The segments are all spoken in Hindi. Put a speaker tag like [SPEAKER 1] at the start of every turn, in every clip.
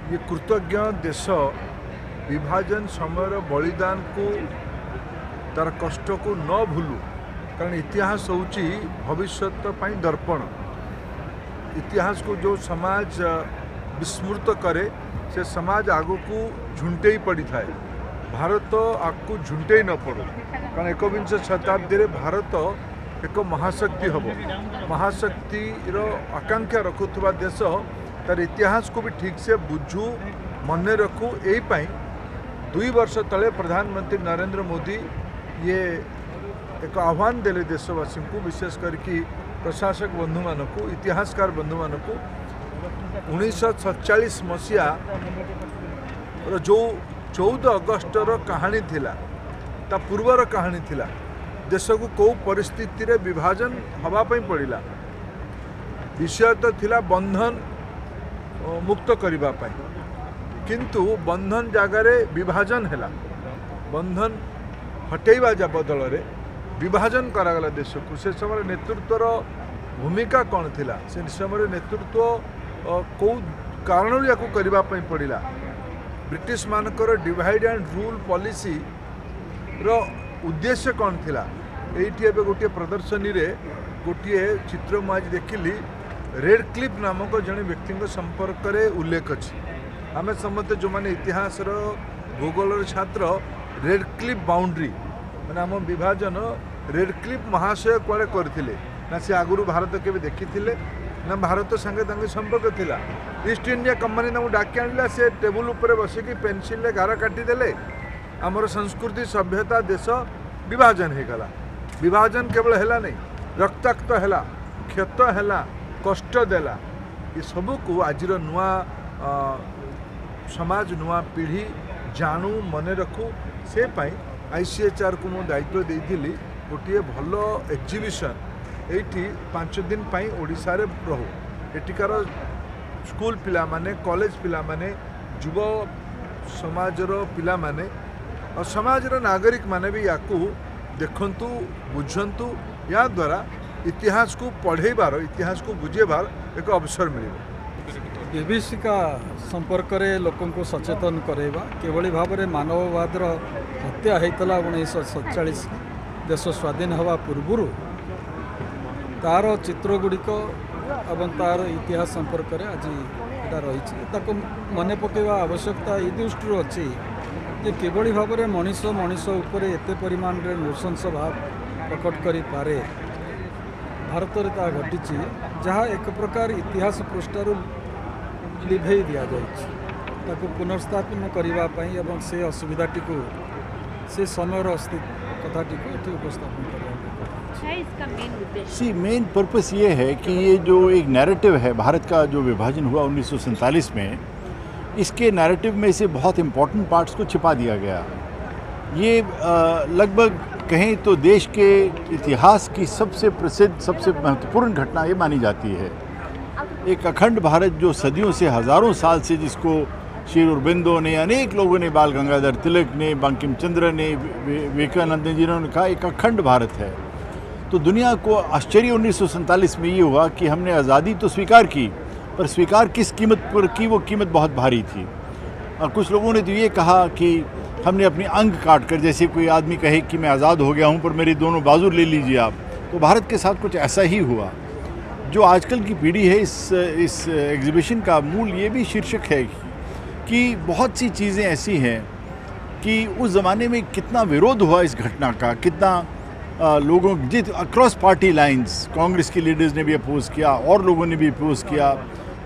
[SPEAKER 1] ये कृतज्ञ देश विभाजन समय बलिदान को तार कष्ट को न भूलू कारण इतिहास होची भविष्यत ପାଇଁ दर्पण। इतिहास को जो समाज विस्मृत करे से समाज आगो को झुंटे पड़ी थाए। भारत आगको झुंटे न पड़ो कारण एकविंश शताब्दी रे भारत एक महाशक्ति हम महाशक्तिर आकांक्षा रखुवा देश तार इतिहास को भी ठीक से बुझू मन रखू यही 2 वर्ष तले प्रधानमंत्री नरेंद्र मोदी ये एक आह्वान देले देशवासी को विशेष करके प्रशासक बंधु मान को इतिहासकार बंधु मान को 1947 मसीहा जो 14 अगस्ट कहानी थिला ता पूर्वर कहानी थिला देश को कौ परिस्थिति रे विभाजन हवापाई पड़ा विषय तो थिला बंधन मुक्त करने किंतु बंधन जगार विभाजन है बंधन हटेवा बदल रे विभाजन करागला देश को से समय नेतृत्वर भूमिका कौन थिला से समय नेतृत्व कौ कारण या करने पड़ा ब्रिटिश मानकर डिवाइड एंड रूल पॉलिसी रो उद्देश्य कौन थिला एठी एबे गोटे प्रदर्शनी रे गोटे चित्र मुझे देखिली रेड क्लिफ नामक जड़े व्यक्ति संपर्क में उल्लेख अच्छी आम समस्त जो मैंने इतिहास भूगोल छात्र रेड क्लिफ बाउंड्री मैंने आम विभाजन रेड क्लिफ महाशय कुआड़े करते ना सी आगुरी भारत के देखी ना भारत संगे संपर्क थिला ईस्ट इंडिया कंपनी ना डाकी आणला से टेबुल उपर बसिकी पेनसिल गार काटिदेले आमर संस्कृति सभ्यता देश विभाजन हो गला विभाजन केवल है नहीं रक्ताक्त है क्षत है कष्ट देला ये सब को आज नुआ समाज नुआ पीढ़ी जानू मन रखू से ICHR को मुझे दायित्व देइथिली गोटे भल एक्जिबिशन एठी 5 दिन पाई ओडिशा रे रहू एटिकार स्कूल पिला माने कॉलेज पिला माने युव समाजर पिला माने और समाजर नागरिक माने भी याकू देखंतु बुझंतु या द्वारा इतिहास को पढ़ेबार इतिहास को बुझेबार एक अवसर मिले
[SPEAKER 2] विभीषिका संपर्क में लोकों को सचेतन करेबा केवली भाव में मानववाद हत्या होता 1947 देश स्वाधीन हवा पूर्वर तार चित्र गुड़िक एवं तार इतिहास संपर्क में आज यहाँ रही मन पकेवा आवश्यकता ये दृष्टि अच्छी जे किभली भाव में मनीष मनीष उपर एते परिमाण रे नृशंस भाव प्रकट करि पारे भारत रे ता घटी जहाँ एक प्रकार इतिहास पृष्ठार लिभे दि जाए पुनर्स्थापन करने एवं से असुविधाटी को से समयर कथाटी को ये उपस्थापन
[SPEAKER 3] सी मेन पर्पस ये है कि ये जो एक नैरेटिव है भारत का जो विभाजन हुआ 1947 में इसके नैरेटिव में से बहुत इम्पोर्टेंट पार्ट्स को छिपा दिया गया। ये लगभग कहें तो देश के इतिहास की सबसे प्रसिद्ध सबसे महत्वपूर्ण घटना ये मानी जाती है। एक अखंड भारत जो सदियों से हज़ारों साल से जिसको श्री अरबिंदो ने अनेक लोगों ने बाल गंगाधर तिलक ने बंकिम चंद्र ने विवेकानंद जी ने कहा एक अखंड भारत है। तो दुनिया को आश्चर्य 1947 में ये हुआ कि हमने आज़ादी तो स्वीकार की पर स्वीकार किस कीमत पर की वो कीमत बहुत भारी थी। और कुछ लोगों ने तो ये कहा कि हमने अपनी अंग काट कर जैसे कोई आदमी कहे कि मैं आज़ाद हो गया हूँ पर मेरी दोनों बाजू ले लीजिए आप। तो भारत के साथ कुछ ऐसा ही हुआ। जो आजकल की पीढ़ी है इस एग्जीबिशन का मूल ये भी शीर्षक है कि बहुत सी चीज़ें ऐसी हैं कि उस ज़माने में कितना विरोध हुआ इस घटना का, कितना लोगों जित अक्रॉस पार्टी लाइंस कांग्रेस के लीडर्स ने भी अपोज किया और लोगों ने भी अपोज किया।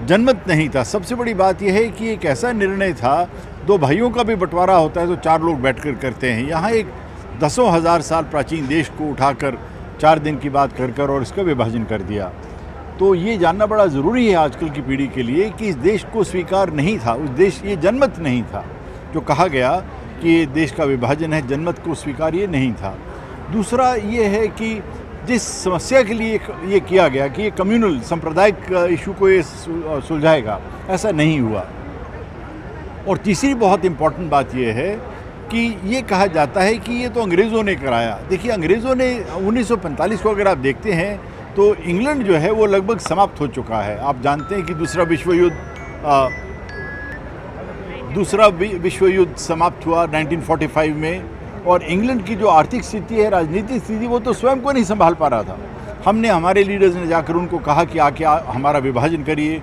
[SPEAKER 3] जनमत नहीं था। सबसे बड़ी बात यह है कि एक ऐसा निर्णय था, 2 भाइयों का भी बंटवारा होता है तो 4 लोग बैठकर करते हैं। यहाँ एक दसों हज़ार साल प्राचीन देश को उठाकर 4 दिन की बात कर और इसका विभाजन कर दिया। तो ये जानना बड़ा ज़रूरी है आजकल की पीढ़ी के लिए कि इस देश को स्वीकार नहीं था, उस देश ये जनमत नहीं था जो कहा गया कि ये देश का विभाजन है, जनमत को स्वीकार ये नहीं था। दूसरा ये है कि जिस समस्या के लिए ये किया गया कि ये कम्युनल सांप्रदायिक इशू को ये सुलझाएगा, ऐसा नहीं हुआ। और तीसरी बहुत इम्पॉर्टेंट बात ये है कि ये कहा जाता है कि ये तो अंग्रेज़ों ने कराया। देखिए, अंग्रेज़ों ने 1945 को अगर आप देखते हैं तो इंग्लैंड जो है वो लगभग समाप्त हो चुका है। आप जानते हैं कि दूसरा विश्व युद्ध दूसरा विश्व युद्ध समाप्त हुआ 1945 में, और इंग्लैंड की जो आर्थिक स्थिति है, राजनीतिक स्थिति, वो तो स्वयं को नहीं संभाल पा रहा था। हमने, हमारे लीडर्स ने जाकर उनको कहा कि आके हमारा विभाजन करिए।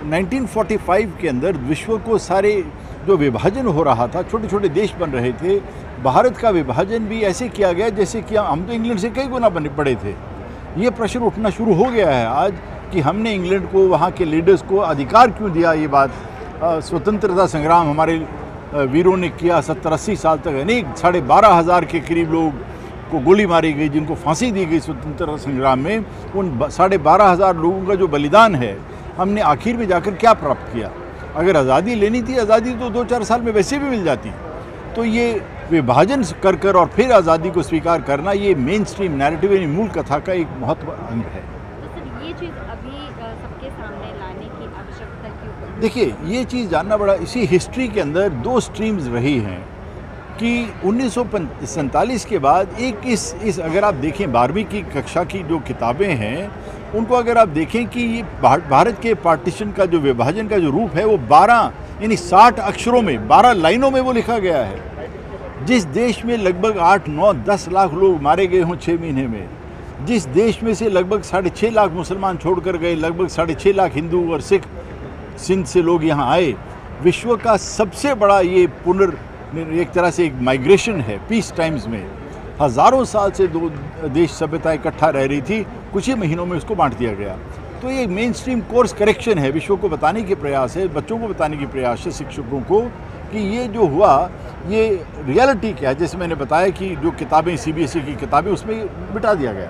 [SPEAKER 3] 1945 के अंदर विश्व को सारे जो विभाजन हो रहा था, छोटे छोटे देश बन रहे थे, भारत का विभाजन भी ऐसे किया गया जैसे कि हम तो इंग्लैंड से कई गुना बने पड़े थे। ये प्रश्न उठना शुरू हो गया है आज कि हमने इंग्लैंड को, वहाँ के लीडर्स को अधिकार क्यों दिया। ये बात स्वतंत्रता संग्राम हमारे वीरों ने किया 70-80 साल तक, अनेक 12,500 के करीब लोग को गोली मारी गई, जिनको फांसी दी गई स्वतंत्रता संग्राम में। उन 12,500 लोगों का जो बलिदान है, हमने आखिर में जाकर क्या प्राप्त किया। अगर आज़ादी लेनी थी, आज़ादी तो 2-4 साल में वैसे भी मिल जाती। तो ये विभाजन कर कर और फिर आज़ादी को स्वीकार करना, ये मेन स्ट्रीम नैरेटिव यानी मूल कथा का एक महत्वपूर्ण अंग है।
[SPEAKER 4] तो सर, ये चीज़ अभी सबके सामने लाने की आवश्यकता क्यों?
[SPEAKER 3] देखिए, ये चीज़ जानना बड़ा, इसी हिस्ट्री के अंदर 2 स्ट्रीम्स रही हैं कि 1947 के बाद एक इस अगर आप देखें 12वीं की कक्षा की जो किताबें हैं, उनको अगर आप देखें कि ये भारत के पार्टीशन का जो विभाजन का जो रूप है, वो 12 यानी 60 अक्षरों में, 12 लाइनों में वो लिखा गया है। जिस देश में लगभग 8, 9, 10 लाख लोग मारे गए हों 6 महीने में, जिस देश में से लगभग 6.5 लाख मुसलमान छोड़कर गए, लगभग 6.5 लाख हिंदू और सिख सिंध से लोग यहाँ आए, विश्व का सबसे बड़ा ये एक तरह से एक माइग्रेशन है। पीस टाइम्स में हज़ारों साल से 2 देश सभ्यता इकट्ठा रह रही थी, कुछ ही महीनों में उसको बांट दिया गया। तो ये मेन स्ट्रीम कोर्स करेक्शन है, विश्व को बताने के प्रयास है, बच्चों को बताने के प्रयास है, शिक्षकों को, कि ये जो हुआ ये रियलिटी क्या है। जैसे मैंने बताया कि जो किताबें CBSE की किताबें, उसमें मिटा दिया गया।